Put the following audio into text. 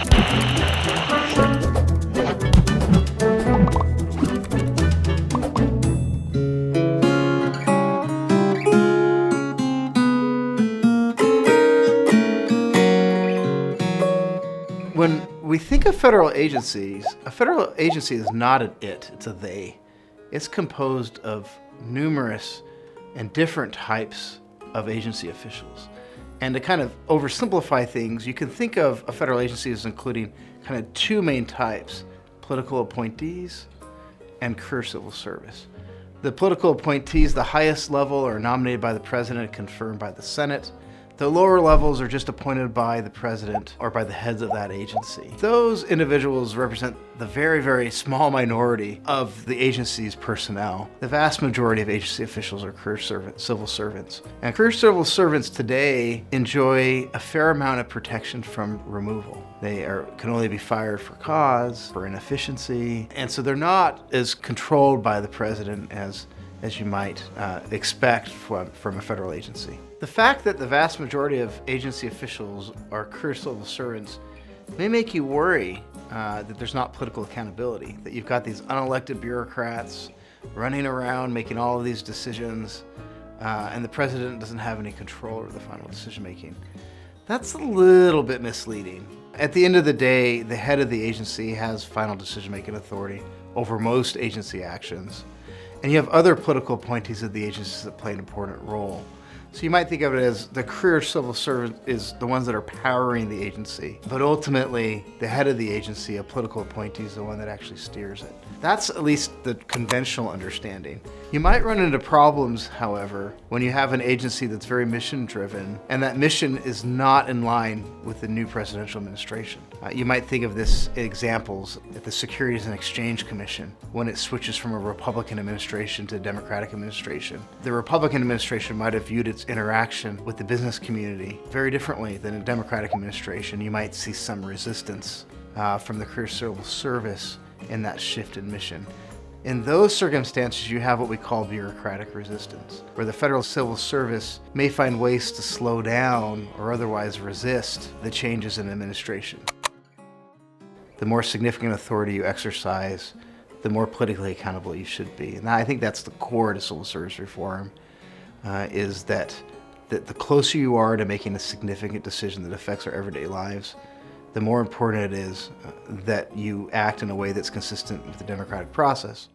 When we think of federal agencies, a federal agency is not an it, it's a they. It's composed of numerous and different types of agency officials. And to kind of oversimplify things, you can think of a federal agency as including kind of two main types: political appointees and career civil service. The political appointees, the highest level, are nominated by the president and confirmed by the Senate. The lower levels are just appointed by the president or by the heads of that agency. Those individuals represent the very, very small minority of the agency's personnel. The vast majority of agency officials are career civil servants. And career civil servants today enjoy a fair amount of protection from removal. They can only be fired for cause, for inefficiency, and so they're not as controlled by the president as you might expect from a federal agency. The fact that the vast majority of agency officials are career civil servants may make you worry that there's not political accountability, that you've got these unelected bureaucrats running around making all of these decisions, and the president doesn't have any control over the final decision making. That's a little bit misleading. At the end of the day, the head of the agency has final decision-making authority over most agency actions. And you have other political appointees of the agencies that play an important role. So you might think of it as the career civil servant is the ones that are powering the agency, but ultimately the head of the agency, a political appointee, is the one that actually steers it. That's at least the conventional understanding. You might run into problems, however, when you have an agency that's very mission-driven and that mission is not in line with the new presidential administration. You might think of this examples at the Securities and Exchange Commission when it switches from a Republican administration to a Democratic administration. The Republican administration might have viewed its interaction with the business community very differently than a Democratic administration. You might see some resistance from the career civil service in that shift in mission. In those circumstances, you have what we call bureaucratic resistance, where the federal civil service may find ways to slow down or otherwise resist the changes in administration. The more significant authority you exercise, the more politically accountable you should be. And I think that's the core to civil service reform, is that the closer you are to making a significant decision that affects our everyday lives, the more important it is that you act in a way that's consistent with the democratic process.